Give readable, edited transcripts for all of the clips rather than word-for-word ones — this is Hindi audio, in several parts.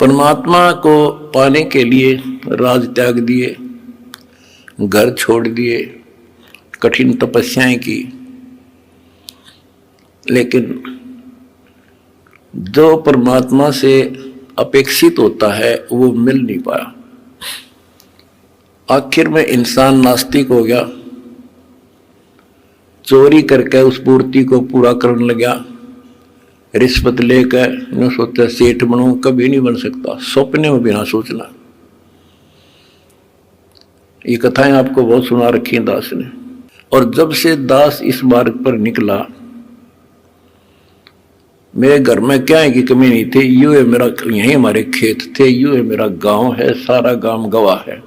परमात्मा को पाने के लिए राज त्याग दिए, घर छोड़ दिए, कठिन तपस्याएं की, लेकिन जो परमात्मा से अपेक्षित होता है वो मिल नहीं पाया। आखिर में इंसान नास्तिक हो गया, चोरी करके उस पूर्ति को पूरा करने लगा। रिश्वत लेकर न सोचा सेठ बनूं, कभी नहीं बन सकता, सपने में भी ना सोचना। ये कथाएं आपको बहुत सुना रखी हैं दास ने। और जब से दास इस मार्ग पर निकला, मेरे घर में क्या है कि कमी नहीं थी। यूं है मेरा, यहीं हमारे खेत थे, यूं है मेरा गांव है, सारा गांव गवाह है।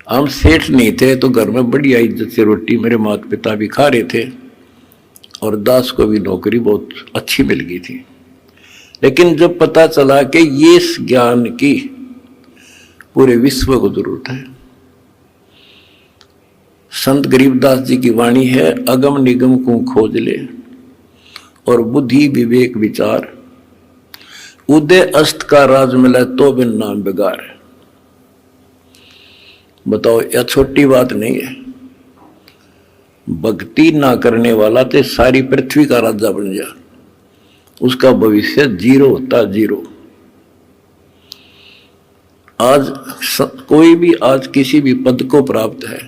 हम सेठ नहीं थे तो घर में बढ़िया इज्जत से रोटी मेरे माता पिता भी खा रहे थे और दास को भी नौकरी बहुत अच्छी मिल गई थी। लेकिन जब पता चला कि ये ज्ञान की पूरे विश्व को जरूरत है, संत गरीबदास जी की वाणी है, अगम निगम को खोज ले और बुद्धि विवेक विचार, उदय अस्त का राज मिला तो बिन नाम बेगार। बताओ, यह छोटी बात नहीं है। भक्ति ना करने वाला तो सारी पृथ्वी का राजा बन जा, उसका भविष्य जीरो होता, जीरो। आज कोई भी आज किसी भी पद को प्राप्त है,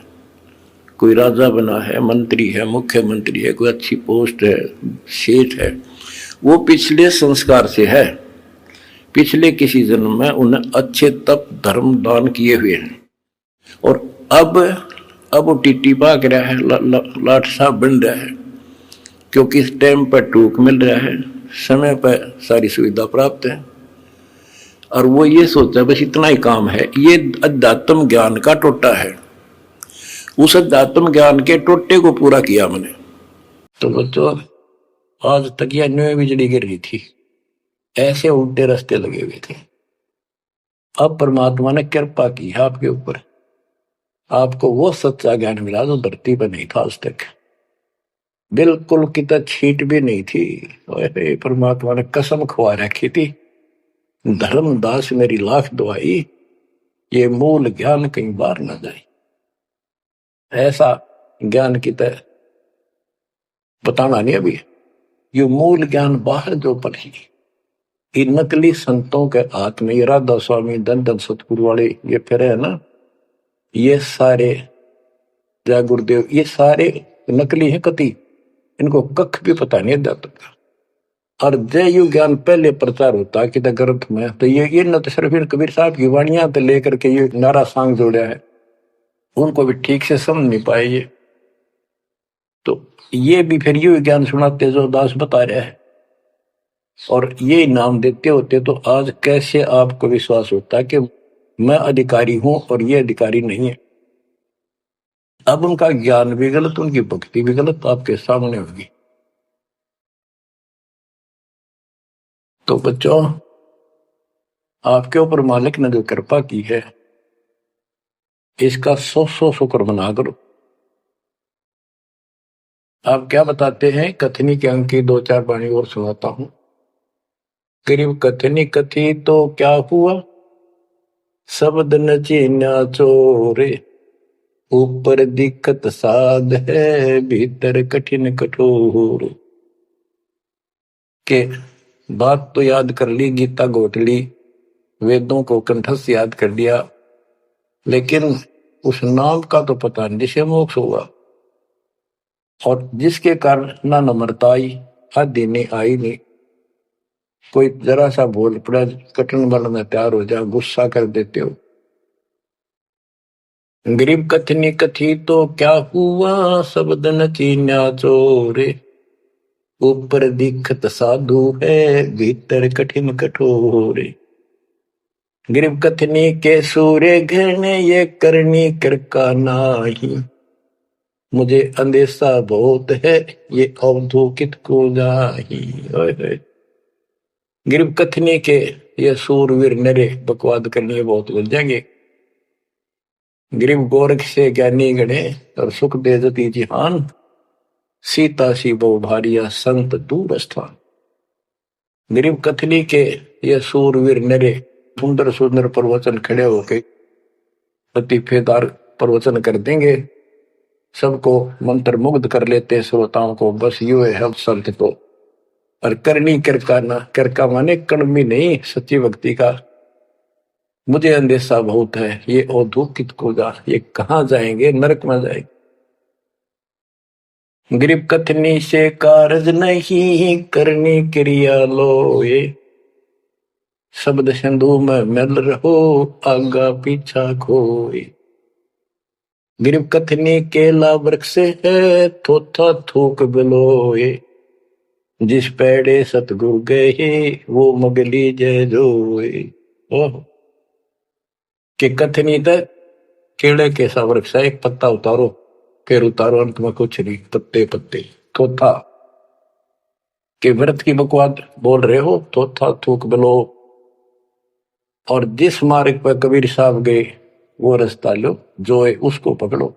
कोई राजा बना है, मंत्री है, मुख्यमंत्री है, कोई अच्छी पोस्ट है, सेठ है, वो पिछले संस्कार से है, पिछले किसी जन्म में उन्हें अच्छे तप धर्म दान किए हुए हैं। और अब वो टिट्टी भाग रहा है, लाट साहब बन रहा है, क्योंकि इस टाइम पर टूक मिल रहा है, समय पर सारी सुविधा प्राप्त है, और वो ये सोचता बस इतना ही काम है। ये अध्यात्म ज्ञान का टोटा है। उस अध्यात्म ज्ञान के टोटे को पूरा किया मैंने। तो बच्चों, आज तक यह न्यू बिजली गिर रही थी, ऐसे उल्टे रास्ते लगे हुए थे। अब परमात्मा ने कृपा की है आपके ऊपर, आपको वो सच्चा ज्ञान मिला जो धरती पर नहीं था आज तक, बिल्कुल कितना छीट भी नहीं थी। परमात्मा ने कसम खुआ रखी थी, धर्मदास मेरी लाख दुआई, ये मूल ज्ञान कहीं बार न जाए। ऐसा ज्ञान की तरह बताना नहीं अभी। ये मूल ज्ञान बाहर जो पढ़ी, इन नकली संतों के हाथ में, ये राधा स्वामी धन धन सतगुरु वाले ये फिर है ना, ये सारे जय गुरुदेव, ये सारे नकली है कति, इनको कख भी पता नहीं अध्यात्म का। और जय यु ज्ञान पहले प्रचार होता कि ग्रंथ में, तो ये न तो सिर्फ कबीर साहब की वाणियां तो लेकर के ये नारा सांग जोड़ा है, उनको भी ठीक से समझ नहीं पाए ये। तो ये भी फिर ये ज्ञान सुनाते जो दास बता रहा है, और ये नाम देते होते, तो आज कैसे आपको विश्वास होता कि मैं अधिकारी हूं और ये अधिकारी नहीं है। अब उनका ज्ञान भी गलत, उनकी भक्ति भी गलत आपके सामने होगी। तो बच्चों, आपके ऊपर मालिक ने जो कृपा की है, इसका 100 शुक्र मना करो। आप क्या बताते हैं, कथनी के अंक की 2-4 वाणी और सुनाता हूं। करीब कथनी कथी तो क्या हुआ, शब्द न चीन्या चोरे, ऊपर दिक्कत साध है, भीतर कठिन कठोर। के बात तो याद कर ली, गीता घोट ली, वेदों को कंठस्थ याद कर लिया, लेकिन उस नाम का तो पता नहीं जिसे मोक्ष होगा, और जिसके कारण ना नम्रता आई, आदि नहीं आई नहीं। कोई जरा सा बोल पड़ा, कठिन बल में तैयार हो जा, गुस्सा कर देते हो। गरीब कथनी कथी तो क्या हुआ, शब्द न चीन्या चोरे, ऊपर दिखत साधु है, भीतर कठिन कठोरे। गरीब कथनी के सूर्य घने, ये करनी कर का नाही, मुझे अंदेशा बहुत है, ये अवधूकित को जाही। गरीब कथनी के ये सूरवीर नरे बकवाद करनी बहुत बन जाएंगे। गरीब गोरख से ज्ञानी गणे, और सुख दे जती जिहान, सीता सी बहु भारिया संत दूर स्थान। गरीब कथनी के ये सूरवीर नरे सुंदर सुंदर प्रवचन खड़े होके लतीफेदार प्रवचन कर देंगे, सबको मंत्र मुग्ध कर लेते श्रोताओं को। बस यू है हम संत तो। और करनी करका ना, करका माने कड़मी नहीं, सच्ची भक्ति का मुझे अंदेशा बहुत है। ये औधुकित को जा, ये कहाँ जाएंगे, नरक में जाएंगे। गरीब कथनी से कारज नहीं, करनी क्रिया लो ये। शब्द सिंधु में मिल रहो, आगा पीछा खोए। गरीब कथनी केला वृक्ष है, थोथा थूक बिलोए। जिस पेड़े सतगुरु गए, वो मगली जय जोए। ओह के कथनी तक केले के सा वृक्ष है, एक पत्ता उतारो फिर उतारो, अंत में कुछ नहीं, पत्ते पत्ते। थोथा के व्रत की बकवाद बोल रहे हो, थोथा थूक बिलो। और जिस मार्ग पर कबीर साहब गए वो रास्ता लो, जो है उसको पकड़ो।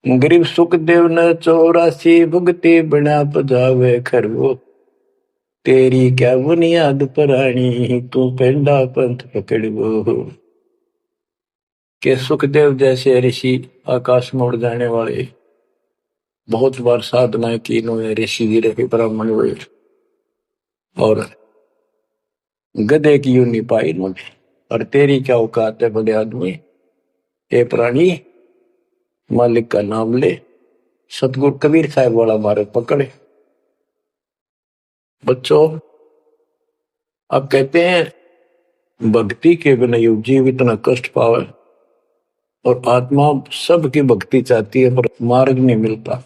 गरीब सुखदेव ने 84 भुगती बिना पजावे खरगो। तेरी क्या बुनियाद परानी, तू पेंडा पंथ पकड़ो। के सुखदेव जैसे ऋषि आकाश में उड़ जाने वाले, बहुत बार साधना की इन्होंने, ऋषि जी रहे, ब्राह्मण हुए, और गधे की यूं नहीं पाई इन्होंने। और तेरी क्या औकात है बड़े आदमी, ए प्राणी मालिक का नाम ले। सतगुरु कबीर साहब वाला मार्ग पकड़े। बच्चों अब कहते हैं भक्ति के बिना युग जीव इतना कष्ट पावे, और आत्मा सबकी भक्ति चाहती है पर मार्ग नहीं मिलता।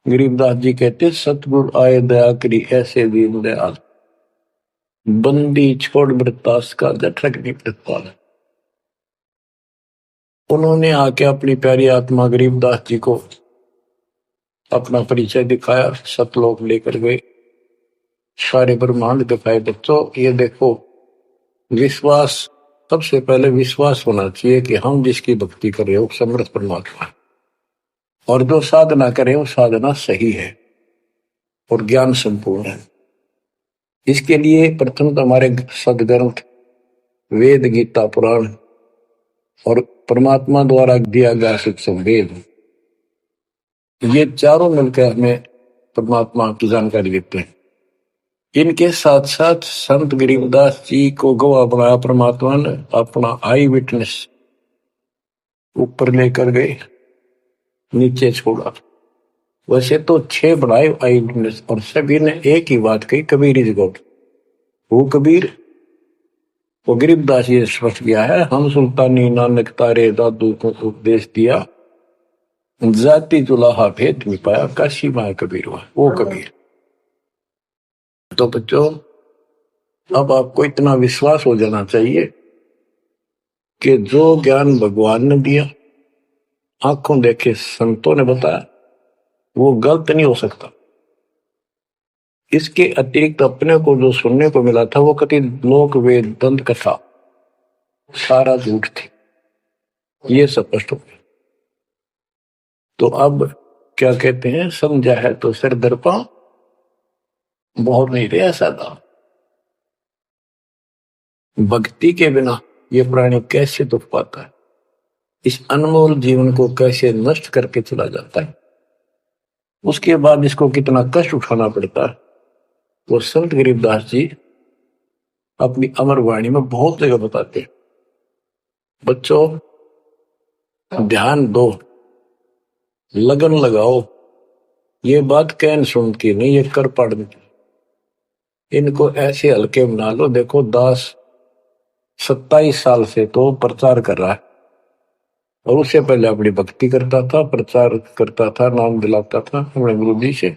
गरीबदास जी कहते सतगुरु आए दया करी, ऐसे दीन दयाल। बंदी छोड़ वृत्तास का जठरक नहीं प्रतिपाल। उन्होंने आके अपनी प्यारी आत्मा गरीबदास जी को अपना परिचय दिखाया, सतलोक लेकर गए, सारे ब्रह्मांड दिखाए। बच्चों ये देखो, विश्वास, सबसे पहले विश्वास होना चाहिए कि हम जिसकी भक्ति कर रहे हो समर्थ परमात्मा, और जो साधना करे वो साधना सही है और ज्ञान संपूर्ण है। इसके लिए प्रथम तो हमारे सदग्रंथ वेद, गीता, पुराण और परमात्मा द्वारा दिया गया शिक्षण वेद, ये चारों मिलकर हमें परमात्मा की जानकारी देते हैं। इनके साथ साथ संत गरीबदास जी को गवाह बनाया परमात्मा ने, अपना आई विटनेस ऊपर लेकर गए, नीचे छोड़ा। वैसे तो 6 बनाए आई विटनेस, और सभी ने एक ही बात कही, कबीर इज गॉड। वो कबीर, वो गरीबदास ये स्पष्ट किया है, हम सुल्तानी नानक तारे दादू को उपदेश दिया, जाति जुलाहा भेद में पाया, काशी माया कबीर हुआ, वो कबीर। तो बच्चों अब आपको इतना विश्वास हो जाना चाहिए कि जो ज्ञान भगवान ने दिया, आंखों देखे संतों ने बताया, वो गलत नहीं हो सकता। इसके अतिरिक्त अपने को जो सुनने को मिला था वो कति लोक वेद दंत कथा सारा झूठ थी, ये स्पष्ट हो गया। तो अब क्या कहते हैं, समझा है तो सिर दर्पा, बहुत नहीं रहा सादा। भक्ति के बिना ये प्राणी कैसे दुख पाता है, इस अनमोल जीवन को कैसे नष्ट करके चला जाता है, उसके बाद इसको कितना कष्ट उठाना पड़ता है, वो संत गरीबदास जी अपनी अमर वाणी में बहुत जगह बताते हैं। बच्चों ध्यान दो, लगन लगाओ, ये बात कहन सुन की नहीं, ये कर पढ़ने की। इनको ऐसे हल्के बना लो। देखो दास 27 साल से तो प्रचार कर रहा है, और उससे पहले अपनी भक्ति करता था, प्रचार करता था, नाम दिलाता था अपने गुरु जी से।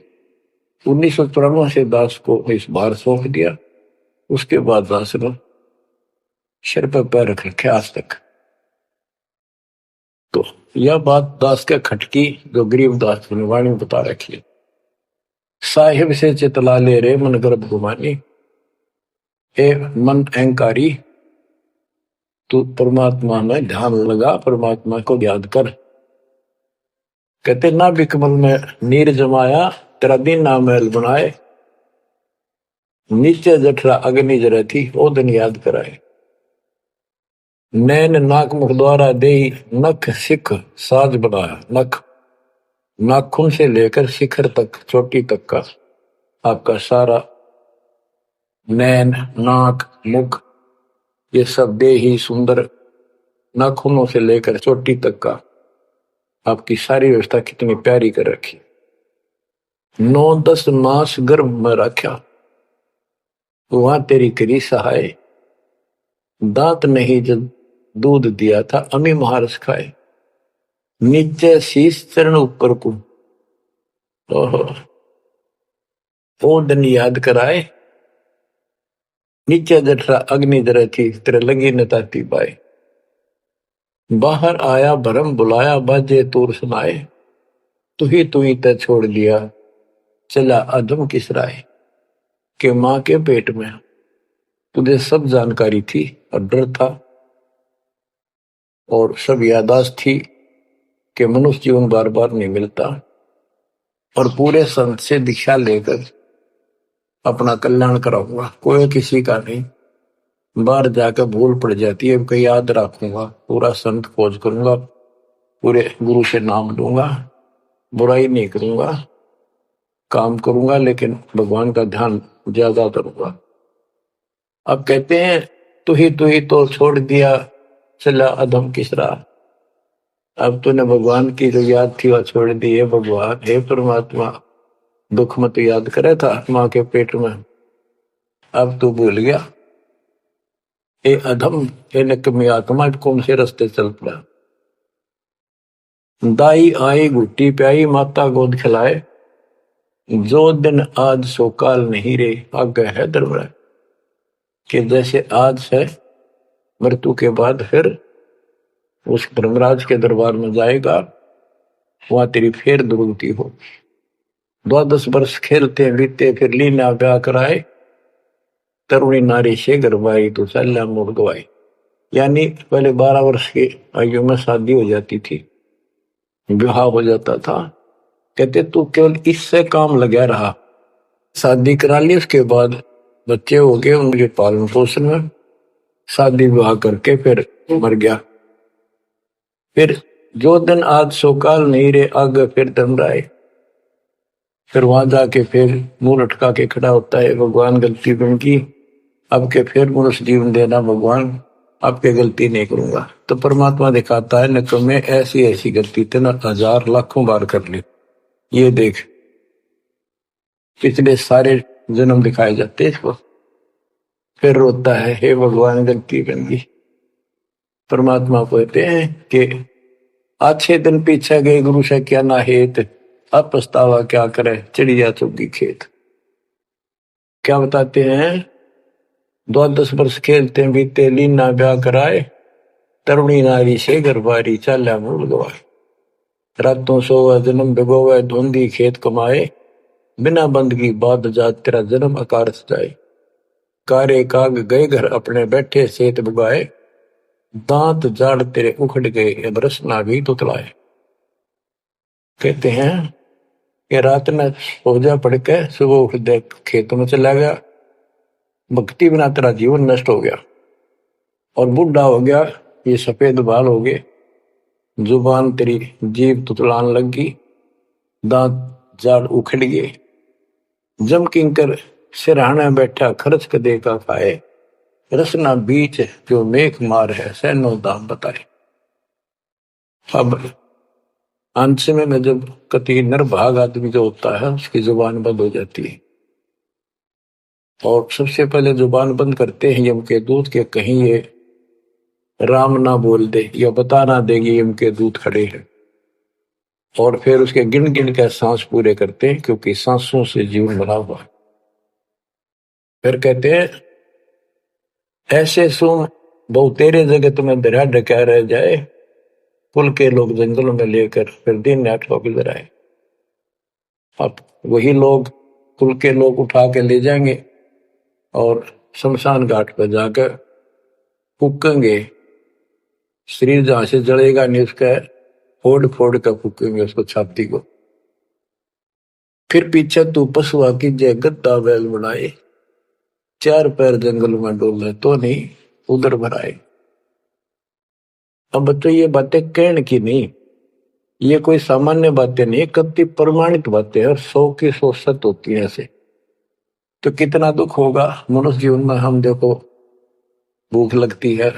1994 से दास को इस बार सौंप दिया, उसके बाद दास ने सिर पर पैर रख रखे आज तक। तो यह बात दास के खटकी जो गरीबदास ने वाणी में बता रखी है। साहिब से चितला ले रे मन गर्भ गुमानी, ए मन अहंकारी, तू परमात्मा में ध्यान लगा, परमात्मा को याद कर। कहते ना भी कमल में नीर जमाया, तेरा दीना महल बनाए, नीचे जठरा अग्नि जरे थी, ओ दिन याद कराए। नैन नाक मुख द्वारा दे, नख सिख साज बनाया। नख नाखून से लेकर शिखर तक, चोटी तक का आपका सारा नैन नाक मुख ये सब दे ही सुंदर, नाखूनों से लेकर चोटी तक का आपकी सारी व्यवस्था कितनी प्यारी कर रखी। 9-10 मास गर्भ में रखा, वहां तेरी करी सहाय। दांत नहीं जब दूध दिया था, अमी महारस खाए। नीचे शीश चरण ऊपर को, ओहो वो दिन याद कराए। नीचे जठरा अग्नि जरे थी, तेरे लगी न ताती पाए। बाहर आया भरम बुलाया, बाजे तूर सुनाए। तू ही तय छोड़ दिया, चला अधम किस राय। के माँ के पेट में तुझे सब जानकारी थी और डर था और सब यादाश्त थी कि मनुष्य जीवन बार बार नहीं मिलता, और पूरे संत से दीक्षा लेकर अपना कल्याण कराऊंगा, कोई किसी का नहीं। बाहर जाकर भूल पड़ जाती है, कहीं याद रखूंगा, पूरा संत खोज करूंगा, पूरे गुरु से नाम लूंगा, बुराई नहीं करूंगा, काम करूंगा, लेकिन भगवान का ध्यान ज्यादा करूंगा। अब कहते हैं तू ही तो छोड़ दिया, चला अधम किस राह। अब तूने भगवान की जो याद थी वह छोड़ दी है। भगवान हे परमात्मा, दुख मत याद करे था माँ के पेट में, अब तू भूल गया। ए अधम, ए नकमी आत्मा, कौन से रास्ते चल पड़ा। दाई आई घुट्टी प्याई, माता गोद खिलाए। जो दिन आज सो काल नहीं रे, आगे है दरबार। कि जैसे आज है, मृत्यु के बाद फिर उस धर्मराज के दरबार में जाएगा, वहां तेरी फेर दुर्गति हो। 12 वर्ष खेलते बीते, फिर लीना ब्याह कराए। तरुणी नारी से गरबाई, तो चल्या मोड़ गवाई। यानी पहले 12 वर्ष की आयु में शादी हो जाती थी, विवाह हो जाता था। कहते तू केवल इससे काम लगा रहा, शादी करा ली, उसके बाद बच्चे हो गए, उनके पालन पोषण में, शादी विवाह करके फिर मर गया। फिर जो दिन आज सोकाल नहीं रे, आगे फिर धर्मराय। फिर वहां जाके फिर मुंह लटका के खड़ा होता है, भगवान गलती उनकी, अब के फिर मनुष्य जीवन देना भगवान, आपके गलती नहीं करूंगा। तो परमात्मा दिखाता है न, तुम्हें ऐसी ऐसी गलती तेना 1000 लाखों बार कर ली, ये देख। पिछले सारे जन्म दिखाए जाते इसको। फिर रोता है, हे भगवान गलती बन गई। परमात्मा कहते हैं कि अच्छे दिन पीछे गए गुरु से क्या ना हेत, अब पछतावा क्या करे, चिड़िया चुगी खेत। क्या बताते हैं, 12 वर्ष खेलते बीते, लीना ब्याह कराए। तरुणी नारी से गरबारी, चाल्या मूल गवाए। रातों सोवा जन्म भिगोवे, धुंधी खेत कमाए। बिना बंदगी बाद जात, तेरा जन्म आकार सजाए। कारे काग गए घर अपने, बैठे सेत बुगाए। दांत जाड़ तेरे उखड़ गए, बरस ना भी तुतलाए। कहते हैं कि रात में सो जा पड़ के, सुबह उठ दे खेतों में चला गया। भक्ति बिना तेरा जीवन नष्ट हो गया, और बूढ़ा हो गया, ये सफेद बाल हो गए, जुबान तेरी जीभ तुतलान लगी, दांत जाड़ उखड़ गए। जम किंकर सिरहाना बैठा, खर्च कदे का खाए। रसना बीच जो मेघ मार है, सैनो दाम बताए। अब अंत में जब कति निर्भाग आदमी जो होता है, उसकी जुबान बंद हो जाती है, और सबसे पहले जुबान बंद करते हैं यम के दूत के, कहीं ये राम ना बोल दे या बता ना देगी यम के दूत खड़े हैं। और फिर उसके गिन गिन के सांस पूरे करते हैं, क्योंकि सांसों से जीवन बना हुआ है। फिर कहते हैं ऐसे सुन बहु तेरे जगत में दरिया ढका रह जाए। कुल के लोग जंगलों में लेकर फिर दिन रात गुजर आए। अब वही लोग, कुल के लोग उठा के ले जाएंगे और शमशान घाट पर जाकर फूकेंगे। शरीर जहां से जलेगा नहीं, उसका फोड़ फोड़ कर फूकेंगे उसको, छाती को। फिर पीछे तू पशुआ की जय गद्दा बैल बनाए, चार पैर जंगल में डोले तो नहीं उधर भराए। अब बच्चों ये बातें कहने की नहीं, ये कोई सामान्य बातें नहीं, कति प्रमाणित बातें और 100 की 100 सत्य होती है ऐसे। तो कितना दुख होगा मनुष्य जीवन में। हम देखो भूख लगती है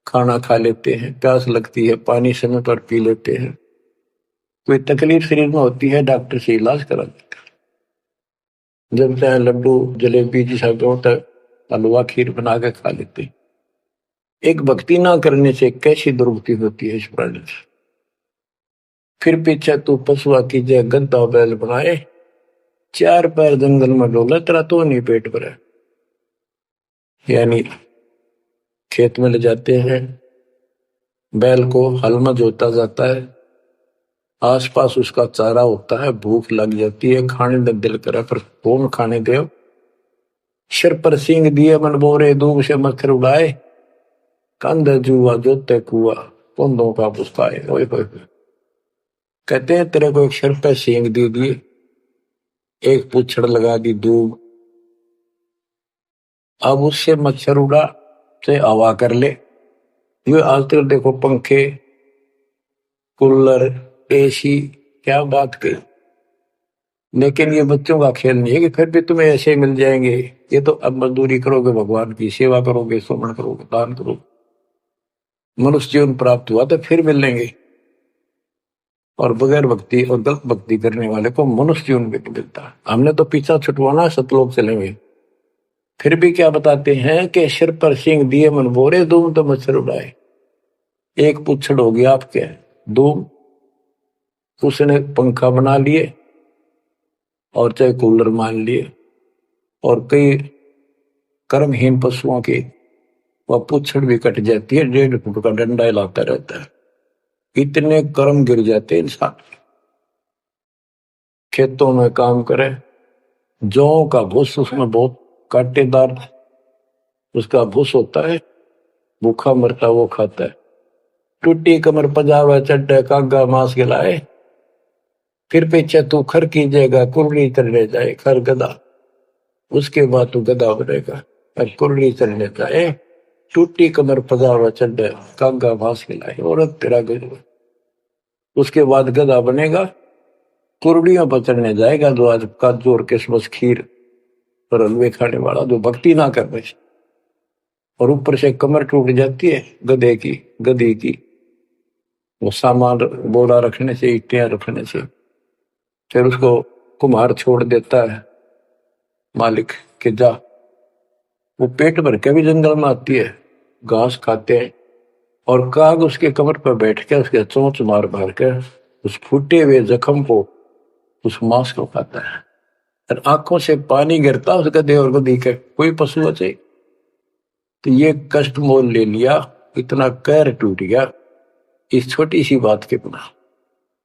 खाना खा लेते हैं, प्यास लगती है पानी समय पर पी लेते हैं, कोई तकलीफ शरीर में होती है डॉक्टर से इलाज करा देते हैं। जब चाहे लड्डू जलेबी जैसा होता है हलवा खीर बना के खा लेते हैं। एक भक्ति ना करने से कैसी दुर्गति होती है इस प्राणी से। फिर पीछे तू पशुआ की जय गद्दा बैल बनाए, चार पैर जंगल में डोला तेरा तो नहीं पेट भरा। यानी खेत में ले जाते हैं, बैल को हल में जोता जाता है, आसपास उसका चारा होता है, भूख लग जाती है, खाने का दिल करे पर कौन खाने दे। सिर पर सींग दिए मन बोरे, दूब से मच्छर उड़ाए, कंध जुआ जोते कुआ, कुंदों का पुस्ताए। ओए होए कहते हैं तेरे को एक सिर पर सींग दे दिए, एक पूछड़ लगा दी दूब, अब उससे मच्छर उड़ा से हवा कर ले। ये आज तक देखो पंखे कूलर एसी क्या बात कही, लेकिन ये बच्चों का खेल नहीं है कि फिर भी तुम्हें ऐसे मिल जाएंगे। ये तो अब मजदूरी करोगे, भगवान की सेवा करोगे, सुमन करोगे, दान करोगे, मनुष्य जीवन प्राप्त हुआ तो फिर मिलेंगे। और बगैर भक्ति और गलत भक्ति करने वाले को मनुष्य जीवन भी मिलता। हमने तो पीछा छुटवाना सतलोक चलेंगे। फिर भी क्या बताते हैं कि सिर पर सींग दिए मन बोरे, दूम तो मच्छर उड़ाए। एक पुच्छड़ हो गया आपके दूम, उसने पंखा बना लिए और चाहे कूलर मान लिए, और कई कर्महीन पशुओं की वह पुच्छड़ भी कट जाती है, 1.5 फुट का डंडा हिलाता रहता है। इतने कर्म गिर जाते इंसान। खेतों में काम करे, जौ का भूस उसमें बहुत कांटेदार उसका भूस होता है, भूखा मरता वो खाता है। टूटी कमर पजावा चड्डे कागा मांस गिलाए, फिर पीछे तू खर की जगह कुर्री चलने जाए। खर गधा, उसके बाद तू गधा बनेगा और कुर्री चलने जाए। टूटी कमर पजावा चड्डे कागा मांस गिलाए, और तेरा गधा उसके बाद गधा बनेगा, कुर्डियों पर चढ़ने जाएगा। जो आज काजू और किशमिश खीर और हलवे खाने वाला, जो भक्ति ना कर रहे, और ऊपर से कमर टूट जाती है गधे की गधी की, वो सामान बोरा रखने से, ईटियां रखने से। फिर उसको कुम्हार छोड़ देता है मालिक के जा, वो पेट भर के भी जंगल में आती है, घास खाते हैं, और काग उसके कमर पर बैठ के उसके चोंच मार मार के उस फूटे हुए जख्म को, उस मांस को खाता है। और आंखों से पानी गिरता उस गधे और गधी के, कोई पशु बचे। तो ये कष्ट मोल ले लिया, इतना कहर टूट गया इस छोटी सी बात के बिना।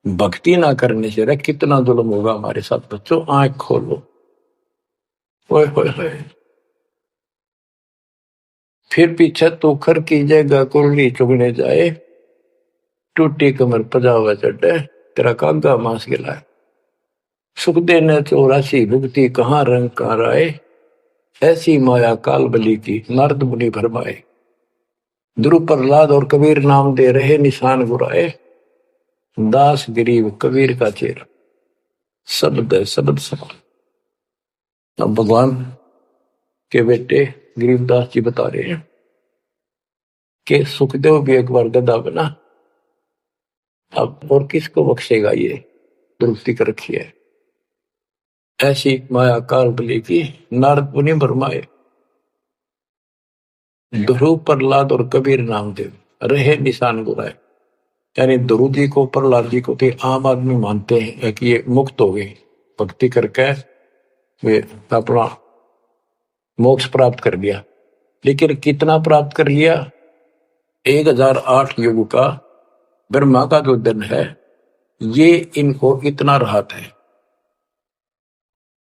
भक्ति ना करने से कितना जुल्म होगा हमारे साथ। बच्चों आंख खोलो। ओए होए होए। फिर पीछे तो खर की जगह कुर्ली चुगने जाए, टूटी कमर पजावा चढ़े तेरा कागा मांस गिलाए। सुख देने 84 भुगती कहाँ रंग कहाँ राय, ऐसी माया काल बली की नारद मुनि भरमाए। ध्रुव प्रहलाद और कबीर नाम दे रहे निशान गुराए, दास गरीब कबीर का चेहरा शब्द है शब्द समान। अब भगवान के बेटे गरीबदास जी बता रहे हैं कि सुखदेव भी एक बार गधा बना, अब और किसको बख्शेगा ये दुरुक्ति कर रखी है। ऐसी माया काल बली की नारद मुनि भरमाए। ध्रुव प्रहलाद और कबीर नामदेव रहे निशान गुराए। यानी ध्रुव जी को प्रहलाद जी को तो आम आदमी मानते हैं कि ये मुक्त हो गए, भक्ति करके वे अपना मोक्ष प्राप्त कर लिया। लेकिन कितना प्राप्त कर लिया? 1008 युग का ब्रह्मा का जो दिन है, ये इनको इतना राहत है।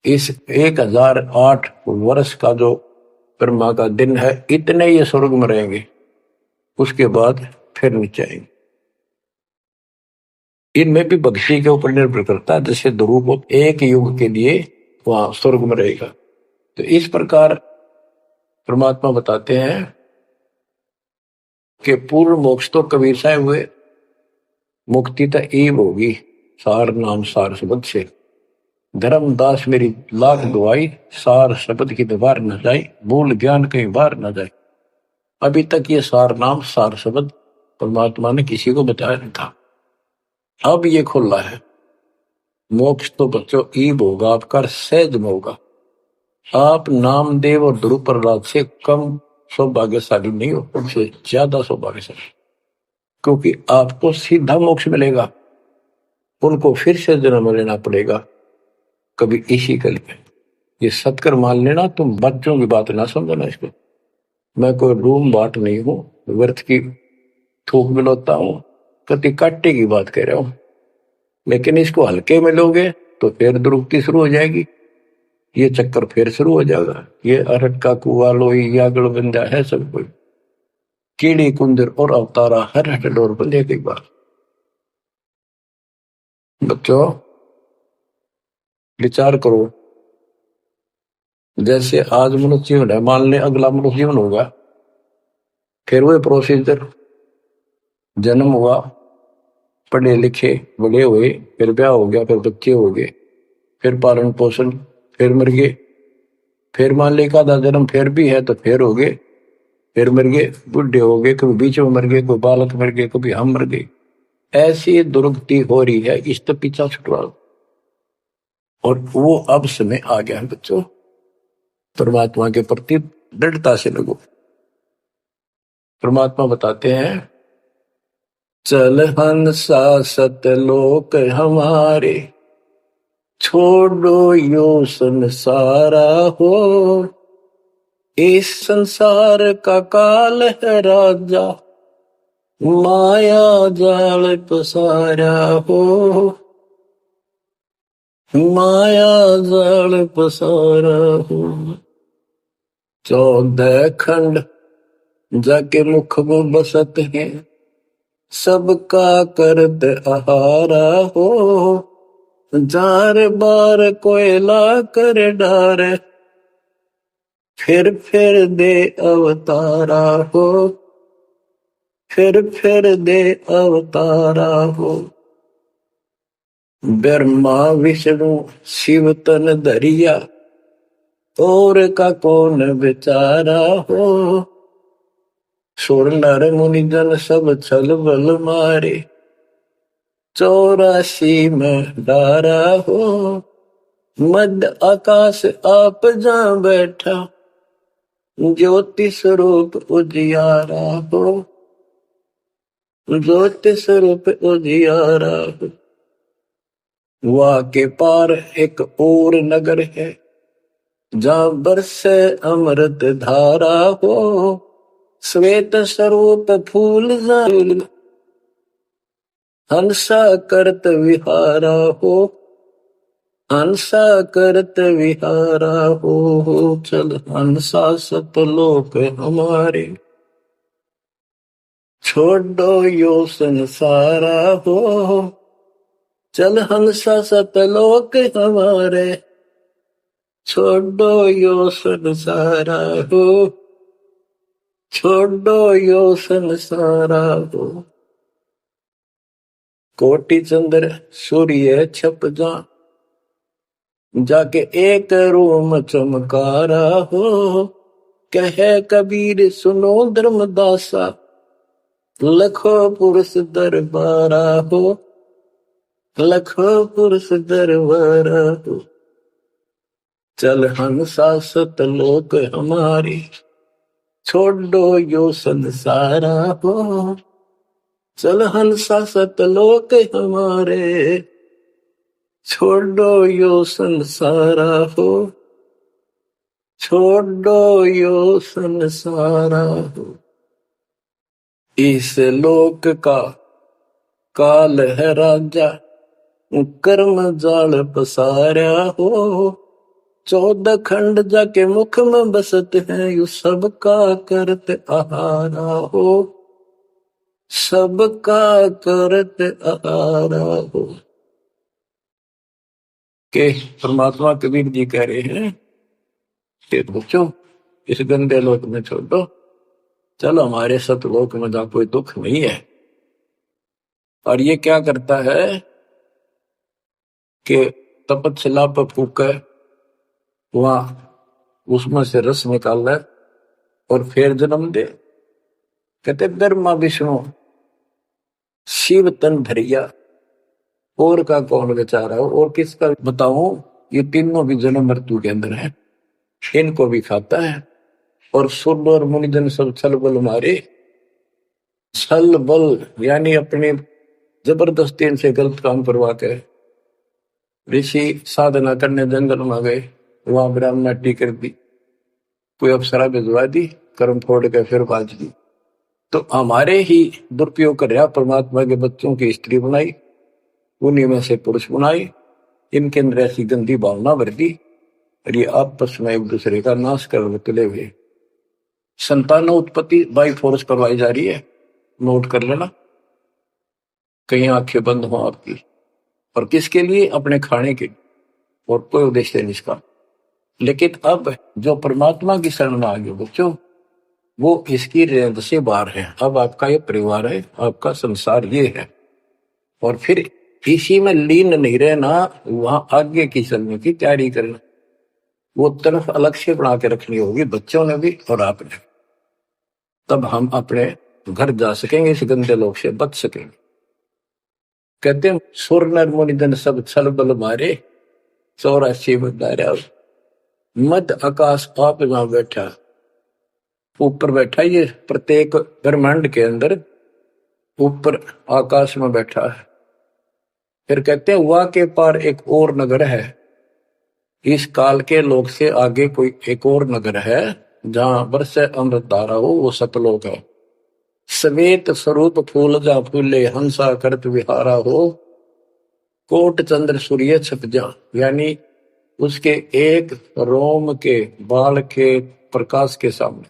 इस 1008 वर्ष का जो ब्रह्मा का दिन है, इतने ये स्वर्ग में रहेंगे, उसके बाद फिर नीचे आएंगे। इनमें भी भक्ति के ऊपर निर्भर करता है। जैसे ध्रुव एक युग के लिए वहां स्वर्ग में रहेगा, तो इस प्रकार परमात्मा बताते हैं कि पूर्ण मोक्ष तो कबीर साहब हुए, मुक्ति तो ईब होगी सार नाम सार शब्द से। धर्मदास मेरी लाख दुआई, सार शब्द की दीवार न जाए, भूल ज्ञान कहीं बाहर न जाए। अभी तक ये सार नाम सार शब्द परमात्मा ने किसी को बताया नहीं था, अब ये खुला है। मोक्ष तो बच्चों ईब होगा आपका, सहज में होगा। आप नामदेव और ध्रुव प्रहलाद से कम सौभाग्यशाली नहीं हो, उनसे ज्यादा सौभाग्यशाली, क्योंकि आपको सीधा मोक्ष मिलेगा, उनको फिर से जन्म लेना पड़ेगा कभी इसी कल में। ये सत्कर मान लेना, तुम बच्चों की बात ना समझना इसको। मैं कोई रूम बाट नहीं हूं, व्यर्थ की थूक मिलोता हूं, कति काटे की बात कह रहा हूं। लेकिन इसको हल्के में लोगे तो फिर दुरुक्ति शुरू हो जाएगी, ये चक्कर फिर शुरू हो जाएगा। ये अरट का कुआ लोई यागड़ बंदा है सब कोई, कीड़ी कुंदर और अवतारा हर हट डोर बंदे की बात। बच्चों विचार करो, जैसे आज मनुष्य जीवन है, मान ले अगला मनुष्य जीवन होगा, फिर वो प्रोसीजर, जन्म हुआ, पढ़े लिखे बड़े हुए, फिर ब्याह हो गया, फिर बच्चे हो गए, फिर पालन पोषण, फिर मर गए, फिर मान ले का जन्म फिर भी है तो फिर हो गए, फिर मर गए, बुढ़े हो गए, कभी बीच में मर गए, कोई बालक मर गए, कभी हम मर गए। ऐसी दुर्गति हो रही है, इस तो पीछा छुटवाओ। और वो अब समय आ गया है बच्चों, परमात्मा के प्रति दृढ़ता से लगो। परमात्मा बताते हैं, चल हंसा सतलोक हमारे, छोड़ो यो संसारा हो। इस संसार का काल है राजा, माया जाल पसारा हो। माया जाल पसारा हो। 14 खंड जाके मुख में बसत है, सबका करत आहारा हो। जार बार कोयला कर डार, फिर दे अवतारा हो। फिर दे अवतारा हो। ब्रह्मा विष्णु शिव तन धरिया, और का कौन बेचारा हो। सुर नर मुनि जन सब छल बल मारे, 84 में डारा हो। मध्य आकाश आप जा बैठा, ज्योति स्वरूप उजियारा हो। ज्योति स्वरूप उजियारा हो। वहाँ के पार एक और नगर है, जहाँ बरसे अमृत धारा हो। श्वेत स्वरूप फूल जाल, हंसा करत विहारा हो। हंसा करत विहारा हो। चल हंसा सतलोक हमारे, छोड़ो यो संसारा हो। चल हंसा सतलोक हमारे, छोड़ो यो संसारा हो। छोड़ो यो संसारा हो। कोटि चंद्र सूर्य छप जा, जाके एक रूम चमकारा हो। कहे कबीर सुनो धर्मदासा, लखो पुरुष दरबारा हो। लखो पुरुष दरबारा हो। चल हंसा सतलोक हमारी, छोड़ो यो संसारा हो। चल हंसा सतलोक हमारे, छोड़ो यो संसारा हो। छोड़ो यो संसारा हो। इस लोक का काल है राजा, कर्म जाल पसारा हो। 14 खंड जाके मुख में बसत है, यू सबका करत आहारा हो। सबका करत आरा हो। के परमात्मा कबीर जी कह रहे हैं कि बच्चों इस गंदे लोक में छोड़ दो, चलो हमारे सतलोक में जहां कोई दुख नहीं है। और ये क्या करता है कि तपतशिला पर फूके, वहां उसमें से रस निकाल ले और फिर जन्म दे। कहते ब्रह्मा विष्णु शिव तन धरिया, और का कौन बेचारा हो, और किसका बताऊं। ये तीनों भी जन्म मृत्यु के अंदर है, इनको भी खाता है। और सुर और मुनिजन सब छल बल मारे, छल बल यानी अपने जबरदस्ती इनसे गलत काम करवा के ऋषि साधना करने जंगल में गए, वहां ब्राह्मणी कर दी, कोई अप्सरा भिजवा दी, कर्म फोड़ के फिर बाज दी। तो हमारे ही दुरुपयोग कर रहा परमात्मा के बच्चों की स्त्री बनाई, उन्हीं में से पुरुष बनाई, इनके अंदर ऐसी गंदी भावना भर दी और ये आपस में एक दूसरे का नाश कर तुले हुए। संतान उत्पत्ति बाई फोर्स करवाई जा रही है, नोट कर लेना, कहीं आंखें बंद हो आपकी। और किसके लिए? अपने खाने के, और कोई उद्देश्य नहीं इसका। लेकिन अब जो परमात्मा की शरण में आ गए बच्चों, वो इसकी रेंज से बाहर है। अब आपका ये परिवार है, आपका संसार ये है, और फिर इसी में लीन नहीं रहना, वहां आगे की चलने की तैयारी करना। वो तरफ अलग से बना के रखनी होगी बच्चों ने भी और आपने, तब हम अपने घर जा सकेंगे, इस गंदे लोग से बच सकेंगे। कहते हैं सुर नर मुनिजन सब छल बल मारे, 84 बंधारा मध्य आकाश आप जहां बैठा, ऊपर बैठा, ये प्रत्येक ब्रह्मांड के अंदर ऊपर आकाश में बैठा है। फिर कहते हैं वहां के पार एक और नगर है, इस काल के लोक से आगे कोई एक और नगर है जहां बरसे अमृत धारा हो, वो सतलोक है। श्वेत स्वरूप फूल जा फूले, हंसा करत विहारा हो, कोट चंद्र सूर्य छप जा, यानी उसके एक रोम के बाल के प्रकाश के सामने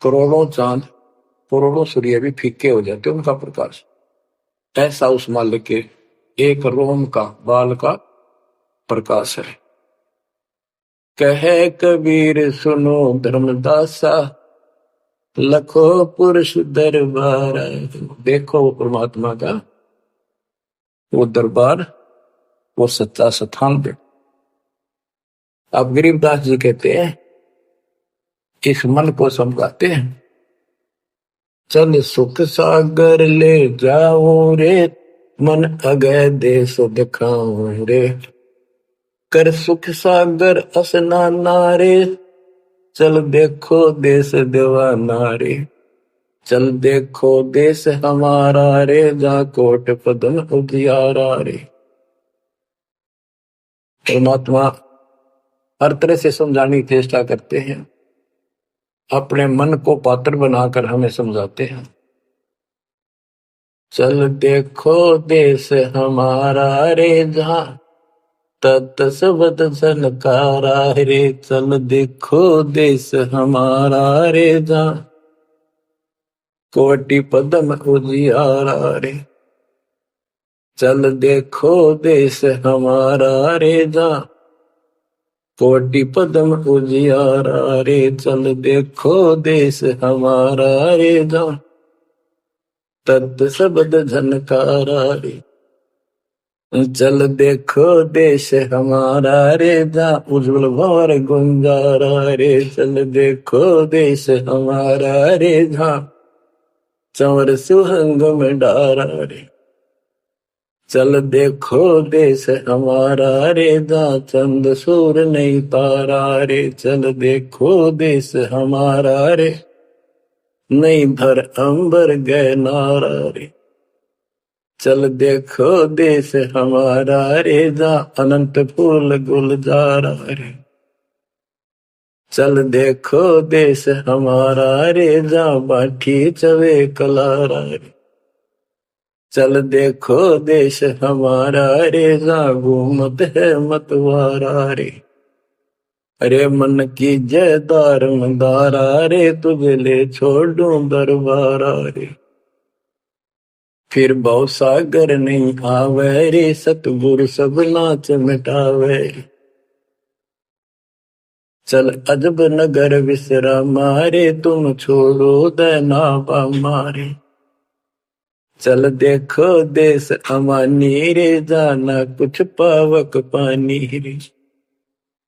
करोड़ों चांद, करोड़ों सूर्य भी फीके हो जाते उनका प्रकाश। ऐसा उस मालिक के एक रोम का बाल का प्रकाश है। कहे कबीर सुनो धर्मदासा, लखो पुरुष दरबार। देखो वो परमात्मा का वो दरबार, वो सच्चा स्थान पे। अब गरीबदास जी कहते हैं, इस मन को समझाते हैं, चल सुख सागर ले जाओ रे, मन अगय देश दिखाओ रे, कर सुख सागर असनाना रे, चल देखो देश दीवाना रे, चल देखो देश हमारा रे, जा कोट पदम उजियारा रे। परमात्मा हर तरह से समझाने की चेष्टा करते हैं, अपने मन को पात्र बनाकर हमें समझाते हैं। चल देखो देश हमारा रे, जहां तत सबद सनकारा रे, चल देखो देश हमारा रे, जहां कोटि पदम उजियारा रे, चल देखो देश हमारा रे, जहां कोटि पदम उजियारा रे, चल देखो देश हमारा रे, जहां तत् सबद झनकारा रे, चल देखो देश हमारा रे, जहां उज्जवल भंवर गुंजारा रे, चल देखो देश हमारा रे, जहां चंवर सुहंग में डारा रे, चल देखो देश हमारा रे, जहां चंद सूर नहीं तारा रे, चल देखो देश हमारा रे, नहीं धर अंबर गए नारा रे, चल देखो देश हमारा रे, जहां अनंत फूल गुलजारा रे, चल देखो देश हमारा रे, जहां बाठी चवे कलारा रे, चल देखो देश हमारा रे, जहां घूमत है मतवारा रे, अरे मन की जय दार मंदारा रे, तुझे ले छोड़ूं दरबारा रे, फिर भव सागर नहीं आवे रे, सतगुरु सब नाच मिटावे। चल अजब नगर विश्रामा रे, तुम छोड़ो देना मारे। चल देखो देश अमानी रे, जाना कुछ पावक पानी रे।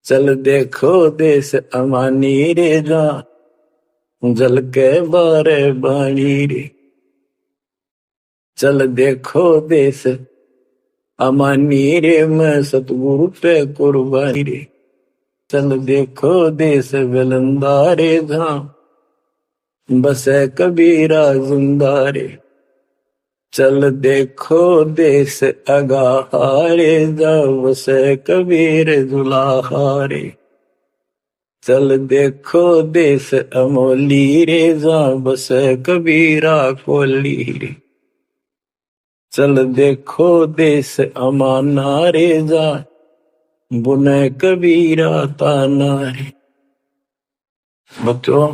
चल देखो देश अमानी रे, जा जल के बारे बाणी रे। चल देखो देश अमानी रे, मैं सतगुरु पे कुर्बानी रे। चल देखो देश विलंदा रे, जहां बसे कबीरा जिंदा रे। चल देखो देश अगाहारे, जहां बसे कबीर दुलाहारे। चल देखो देश अमोली रे, जहां बसे कबीरा कोली रे। चल देखो देश अमाना रे, जहां बुने कबीरा ताना रे। बच्चों,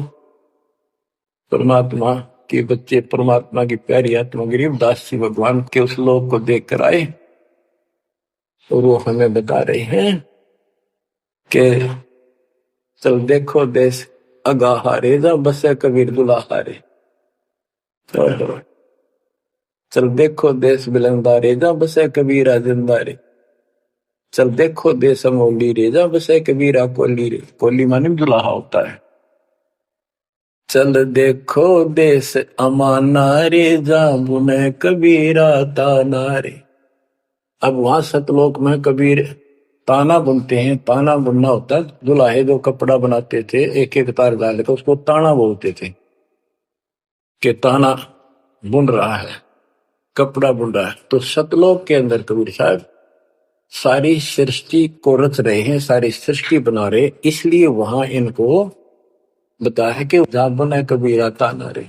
परमात्मा के बच्चे परमात्मा की प्यारी आत्मा गरीबदास जी भगवान के उस लोक को देखकर आए और वो हमें बता रहे हैं कि चल देखो देश अगाहारे, जहां बसे कबीर दुलाहारे। चल देखो देश बिलंदारे, जहां बसे कबीरा जिंदारे। चल देखो देश अमोली रे, जहां बसे कबीरा कोली रे। कोली माने दुलाहा होता है। चल देखो देश अमाना रे, जहां बुने कबीरा ताना रे। अब वहां सतलोक में कबीर ताना बुनते हैं। ताना बुनना होता है, दुल्हे जो कपड़ा बनाते थे एक एक तार डाल के उसको ताना बोलते थे कि ताना बुन रहा है, कपड़ा बुन रहा है। तो सतलोक के अंदर कबीर साहब सारी सृष्टि को रच रहे हैं, सारी सृष्टि बना रहे, इसलिए वहां इनको बताया कि जहां बने कबीरा ताना रे।